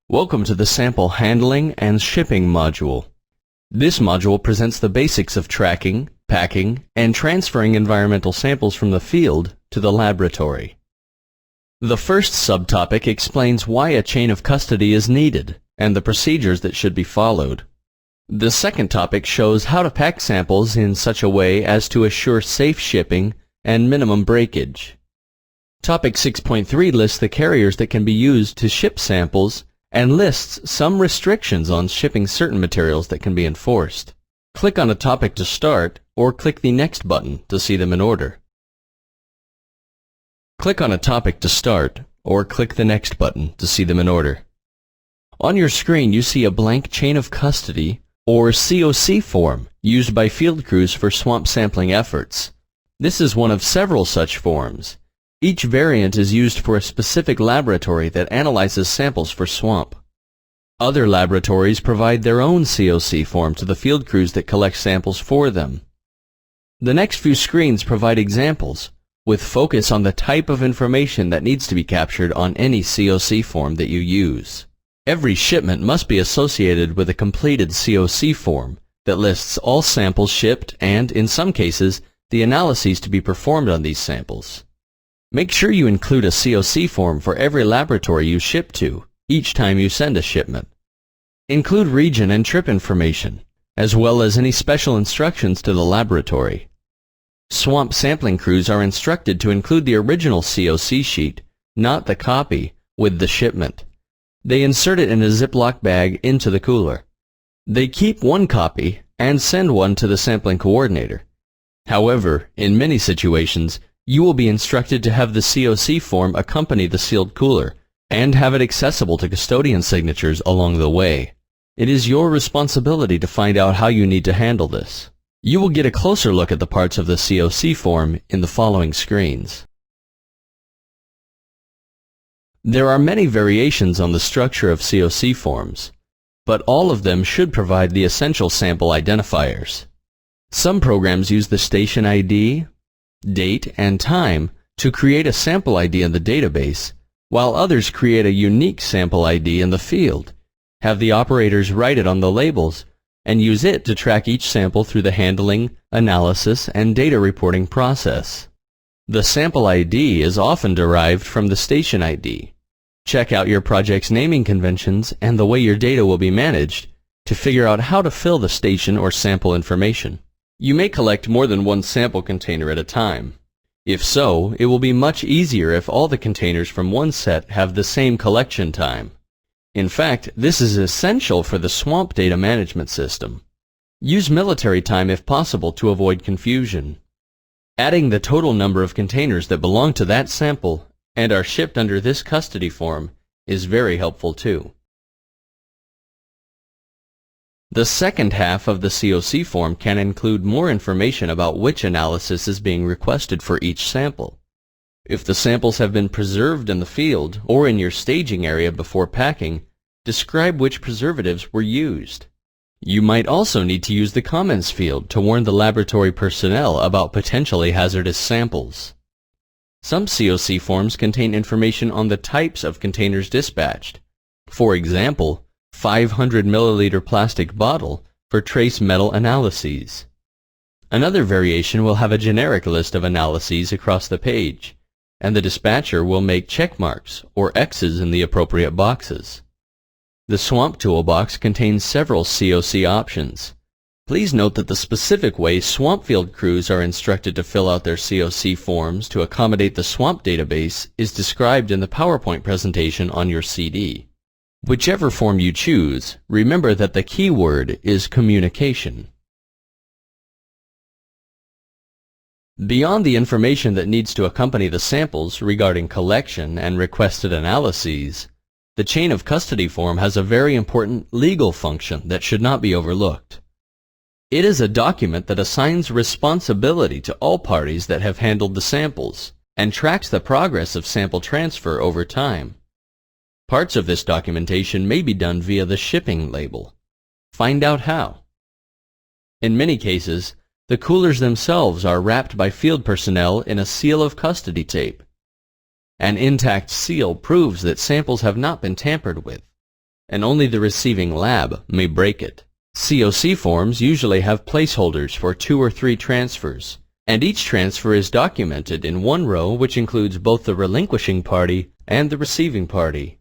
Welcome to the Sample Handling and Shipping module. This module presents the basics of tracking, packing, and transferring environmental samples from the field to the laboratory. The first subtopic explains why a chain of custody is needed and the procedures that should be followed. The second topic shows how to pack samples in such a way as to assure safe shipping and minimum breakage. Topic 6.3 lists the carriers that can be used to ship samples and lists some restrictions on shipping certain materials that can be enforced. Click on a topic to start, or click the Next button to see them in order. Click on a topic to start, or click the Next button to see them in order. On your screen you see a blank chain of custody, or COC form, used by field crews for swamp sampling efforts. This is one of several such forms. Each variant is used for a specific laboratory that analyzes samples for swamp. Other laboratories provide their own COC form to the field crews that collect samples for them. The next few screens provide examples, with focus on the type of information that needs to be captured on any COC form that you use. Every shipment must be associated with a completed COC form that lists all samples shipped and, in some cases, the analyses to be performed on these samples. Make sure you include a COC form for every laboratory you ship to, each time you send a shipment. Include region and trip information, as well as any special instructions to the laboratory. Swamp sampling crews are instructed to include the original COC sheet, not the copy, with the shipment. They insert it in a Ziploc bag into the cooler. They keep one copy and send one to the sampling coordinator. However, in many situations, you will be instructed to have the COC form accompany the sealed cooler and have it accessible to custodian signatures along the way. It is your responsibility to find out how you need to handle this. You will get a closer look at the parts of the COC form in the following screens. There are many variations on the structure of COC forms, but all of them should provide the essential sample identifiers. Some programs use the station ID, date, and time to create a sample ID in the database, while others create a unique sample ID in the field, have the operators write it on the labels, and use it to track each sample through the handling, analysis, and data reporting process. The sample ID is often derived from the station ID. Check out your project's naming conventions and the way your data will be managed to figure out how to fill the station or sample information. You may collect more than one sample container at a time. If so, it will be much easier if all the containers from one set have the same collection time. In fact, this is essential for the swamp data management system. Use military time if possible to avoid confusion. Adding the total number of containers that belong to that sample and are shipped under this custody form is very helpful too. The second half of the COC form can include more information about which analysis is being requested for each sample. If the samples have been preserved in the field or in your staging area before packing, describe which preservatives were used. You might also need to use the comments field to warn the laboratory personnel about potentially hazardous samples. Some COC forms contain information on the types of containers dispatched. For example, 500 milliliter plastic bottle for trace metal analyses. Another variation will have a generic list of analyses across the page, and the dispatcher will make check marks or X's in the appropriate boxes. The Swamp Toolbox contains several COC options. Please note that the specific way swamp field crews are instructed to fill out their COC forms to accommodate the swamp database is described in the PowerPoint presentation on your CD. Whichever form you choose, remember that the key word is communication. Beyond the information that needs to accompany the samples regarding collection and requested analyses, the chain of custody form has a very important legal function that should not be overlooked. It is a document that assigns responsibility to all parties that have handled the samples and tracks the progress of sample transfer over time. Parts of this documentation may be done via the shipping label. Find out how. In many cases, the coolers themselves are wrapped by field personnel in a seal of custody tape. An intact seal proves that samples have not been tampered with. and only the receiving lab may break it. COC forms usually have placeholders for 2 or 3 transfers, and each transfer is documented in one row which includes both the relinquishing party and the receiving party.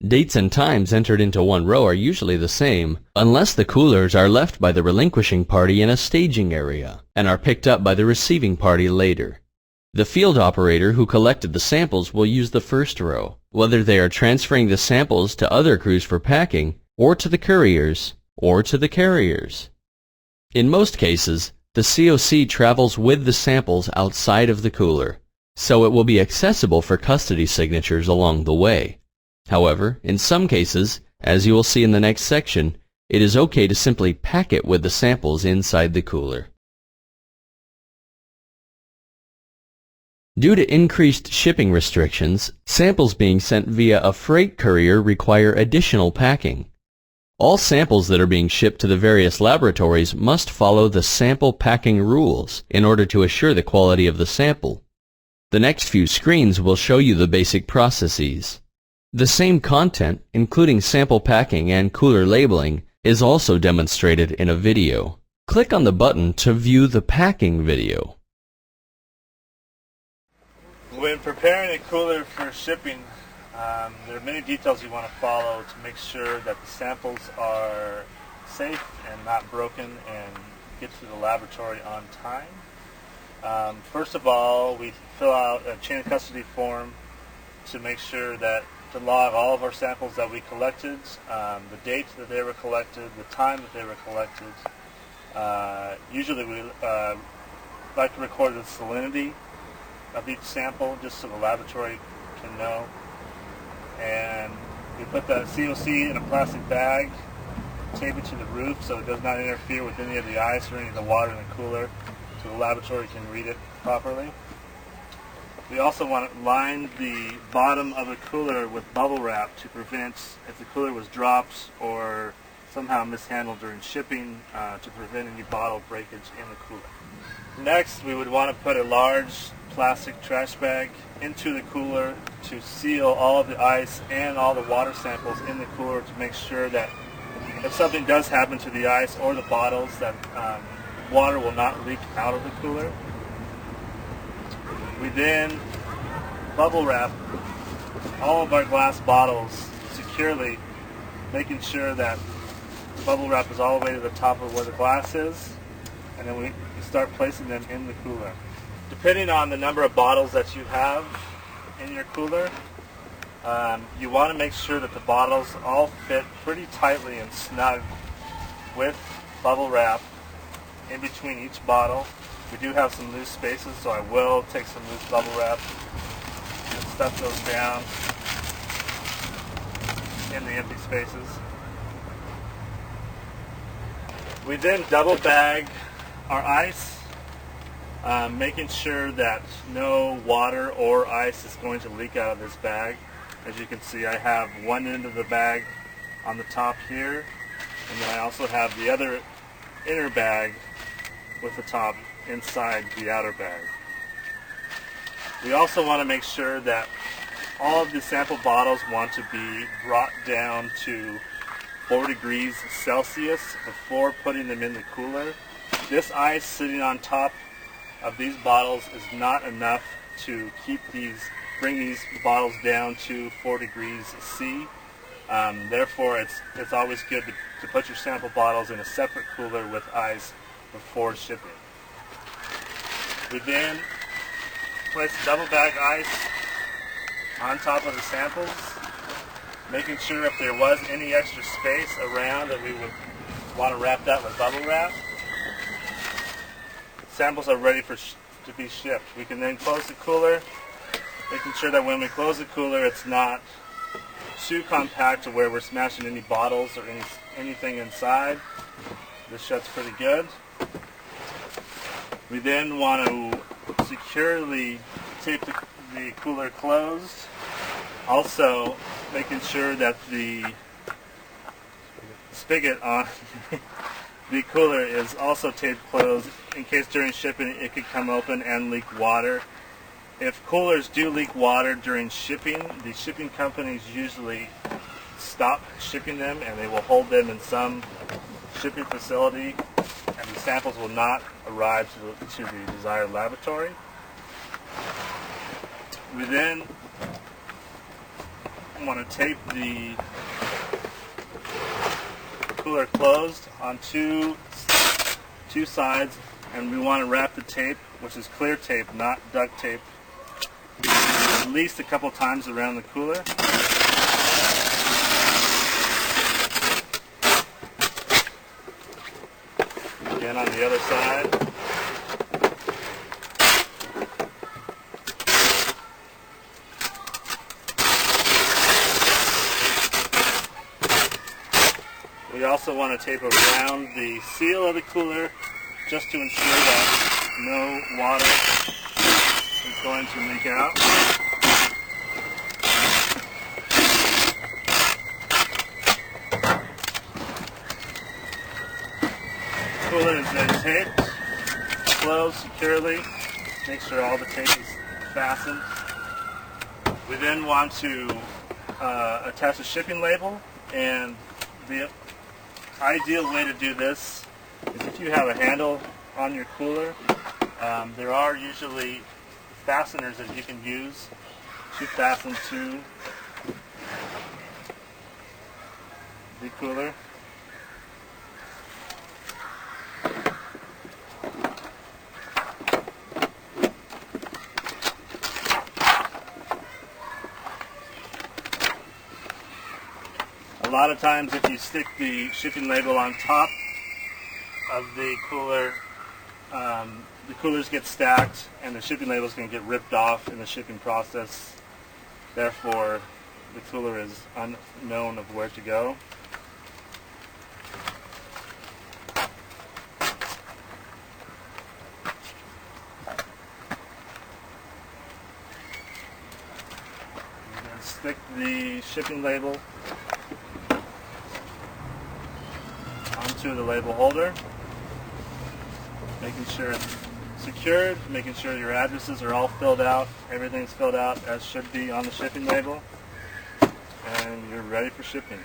Dates and times entered into one row are usually the same, unless the coolers are left by the relinquishing party in a staging area and are picked up by the receiving party later. The field operator who collected the samples will use the first row, whether they are transferring the samples to other crews for packing, or to the couriers, or to the carriers. In most cases, the COC travels with the samples outside of the cooler, so it will be accessible for custody signatures along the way. However, in some cases, as you will see in the next section, it is okay to simply pack it with the samples inside the cooler. Due to increased shipping restrictions, samples being sent via a freight courier require additional packing. All samples that are being shipped to the various laboratories must follow the sample packing rules in order to assure the quality of the sample. The next few screens will show you the basic processes. The same content, including sample packing and cooler labeling, is also demonstrated in a video. Click on the button to view the packing video. When preparing a cooler for shipping, there are many details you want to follow to make sure that the samples are safe and not broken and get to the laboratory on time. First of all, we fill out a chain of custody form to make sure that to log all of our samples that we collected, the date that they were collected, the time that they were collected. Usually we like to record the salinity of each sample just so the laboratory can know. And we put the COC in a plastic bag, tape it to the roof so it does not interfere with any of the ice or any of the water in the cooler, so the laboratory can read it properly. We also want to line the bottom of a cooler with bubble wrap to prevent, if the cooler was dropped or somehow mishandled during shipping, to prevent any bottle breakage in the cooler. Next, we would want to put a large plastic trash bag into the cooler to seal all of the ice and all the water samples in the cooler to make sure that if something does happen to the ice or the bottles, that water will not leak out of the cooler. We then bubble wrap all of our glass bottles securely, making sure that the bubble wrap is all the way to the top of where the glass is, and then we start placing them in the cooler. Depending on the number of bottles that you have in your cooler, you want to make sure that the bottles all fit pretty tightly and snug with bubble wrap in between each bottle. We do have some loose spaces, so I will take some loose bubble wrap and stuff those down in the empty spaces. We then double bag our ice, making sure that no water or ice is going to leak out of this bag. As you can see, I have one end of the bag on the top here, and then I also have the other inner bag with the top inside the outer bag. We also want to make sure that all of the sample bottles want to be brought down to 4 degrees Celsius before putting them in the cooler. This ice sitting on top of these bottles is not enough to bring these bottles down to 4 degrees C. Therefore, it's always good to put your sample bottles in a separate cooler with ice before shipping. We then place double bag ice on top of the samples, making sure if there was any extra space around that we would want to wrap that with bubble wrap. Samples are ready to be shipped. We can then close the cooler, making sure that when we close the cooler it's not too compact to where we're smashing any bottles or anything inside. This shuts pretty good. We then want to securely tape the cooler closed, also making sure that the spigot on the cooler is also taped closed in case during shipping it could come open and leak water. If coolers do leak water during shipping, the shipping companies usually stop shipping them, and they will hold them in some shipping facility, and the samples will not arrive to the desired laboratory. We then want to tape the cooler closed on two sides, and we want to wrap the tape, which is clear tape, not duct tape, at least a couple times around the cooler. Again on the other side. We also want to tape around the seal of the cooler just to ensure that no water is going to leak out. The cooler is then taped, closed securely, make sure all the tape is fastened. We then want to attach a shipping label, and the ideal way to do this is if you have a handle on your cooler. There are usually fasteners that you can use to fasten to the cooler. A lot of times if you stick the shipping label on top of the cooler, the coolers get stacked and the shipping label is going to get ripped off in the shipping process. Therefore, the cooler is unknown of where to go. And then stick the shipping label onto the label holder, making sure it's secured, making sure your addresses are all filled out, everything's filled out as should be on the shipping label, and you're ready for shipping.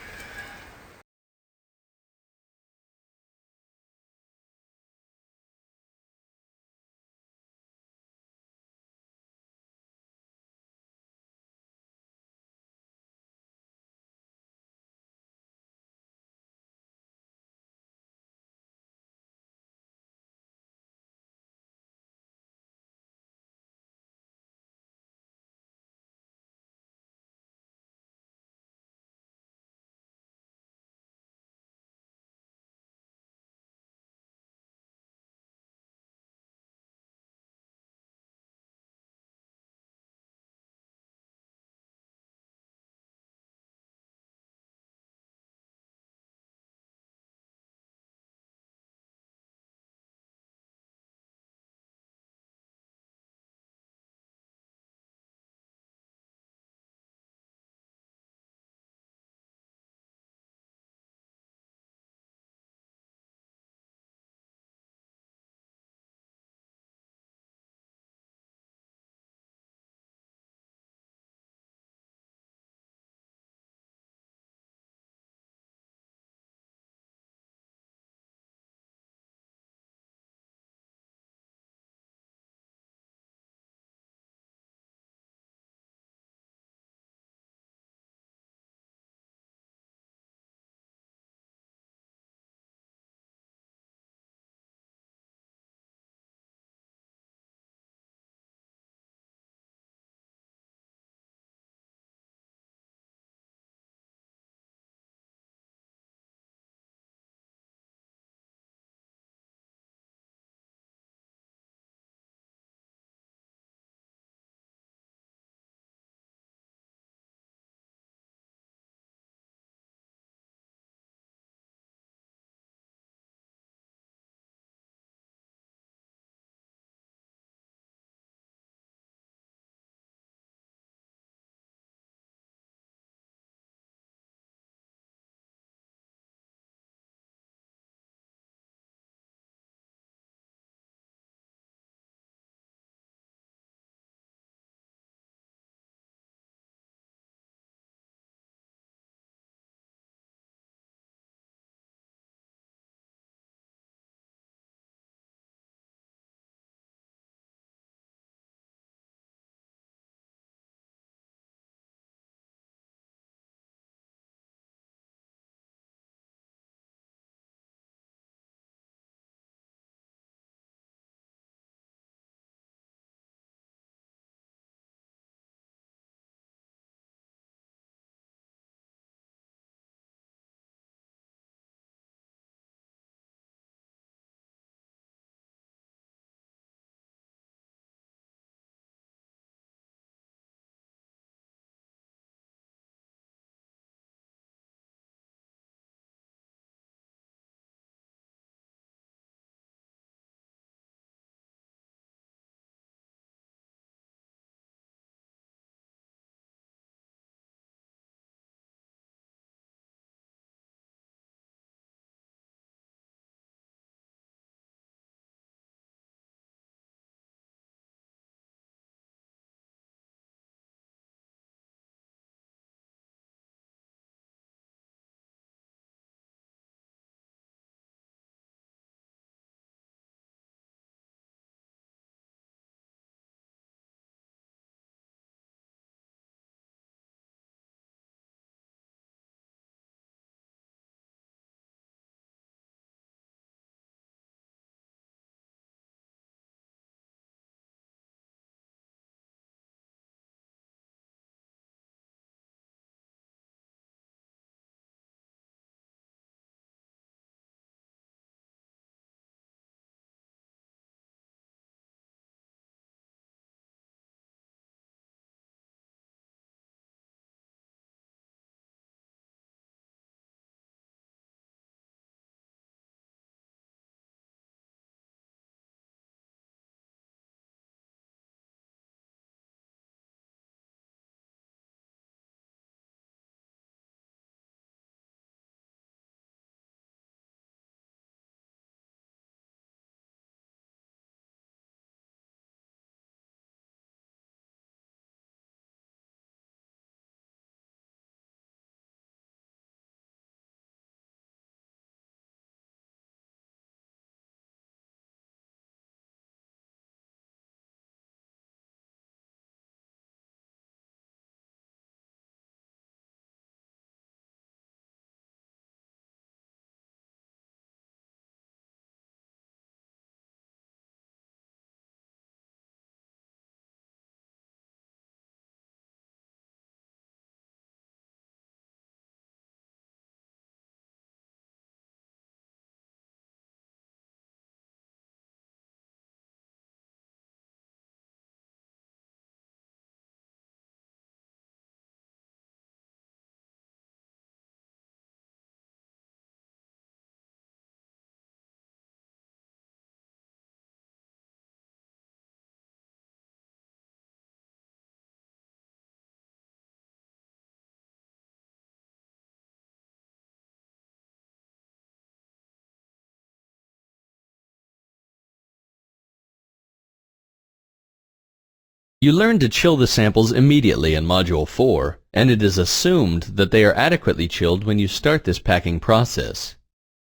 You learn to chill the samples immediately in Module 4, and it is assumed that they are adequately chilled when you start this packing process.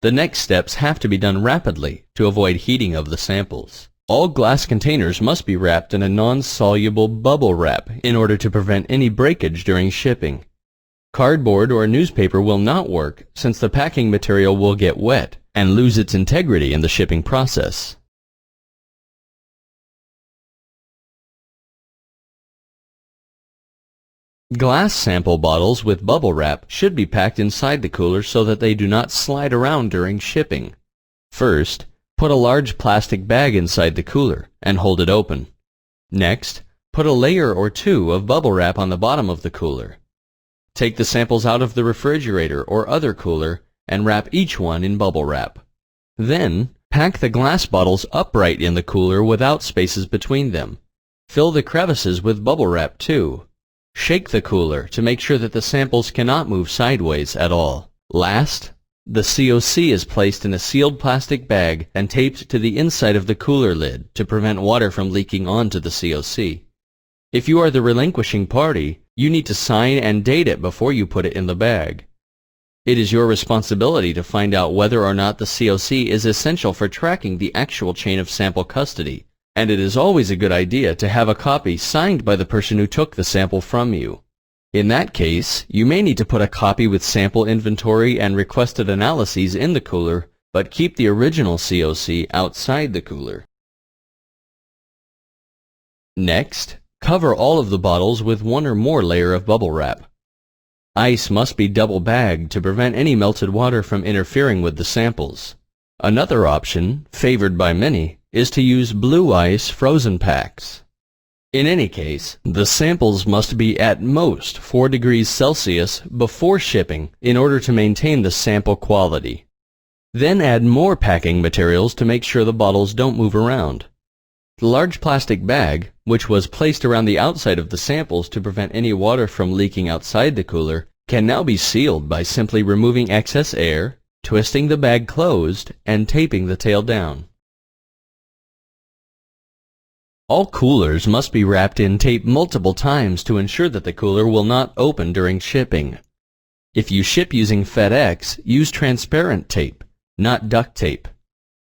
The next steps have to be done rapidly to avoid heating of the samples. All glass containers must be wrapped in a non-soluble bubble wrap in order to prevent any breakage during shipping. Cardboard or newspaper will not work since the packing material will get wet and lose its integrity in the shipping process. Glass sample bottles with bubble wrap should be packed inside the cooler so that they do not slide around during shipping. First, put a large plastic bag inside the cooler and hold it open. Next, put a layer or two of bubble wrap on the bottom of the cooler. Take the samples out of the refrigerator or other cooler and wrap each one in bubble wrap. Then, pack the glass bottles upright in the cooler without spaces between them. Fill the crevices with bubble wrap too. Shake the cooler to make sure that the samples cannot move sideways at all. Last, the COC is placed in a sealed plastic bag and taped to the inside of the cooler lid to prevent water from leaking onto the COC. If you are the relinquishing party, you need to sign and date it before you put it in the bag. It is your responsibility to find out whether or not the COC is essential for tracking the actual chain of sample custody, and it is always a good idea to have a copy signed by the person who took the sample from you. In that case, you may need to put a copy with sample inventory and requested analyses in the cooler, but keep the original COC outside the cooler. Next, cover all of the bottles with one or more layer of bubble wrap. Ice must be double bagged to prevent any melted water from interfering with the samples. Another option, favored by many, is to use blue ice frozen packs. In any case, the samples must be at most 4 degrees Celsius before shipping in order to maintain the sample quality. Then add more packing materials to make sure the bottles don't move around. The large plastic bag, which was placed around the outside of the samples to prevent any water from leaking outside the cooler, can now be sealed by simply removing excess air, twisting the bag closed, and taping the tail down. All coolers must be wrapped in tape multiple times to ensure that the cooler will not open during shipping. If you ship using FedEx, use transparent tape, not duct tape.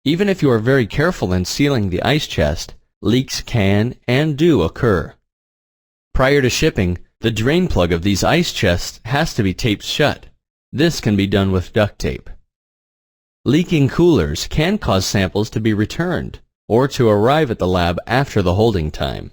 Even if you are very careful in sealing the ice chest, leaks can and do occur. Prior to shipping, the drain plug of these ice chests has to be taped shut. This can be done with duct tape. Leaking coolers can cause samples to be returned or to arrive at the lab after the holding time.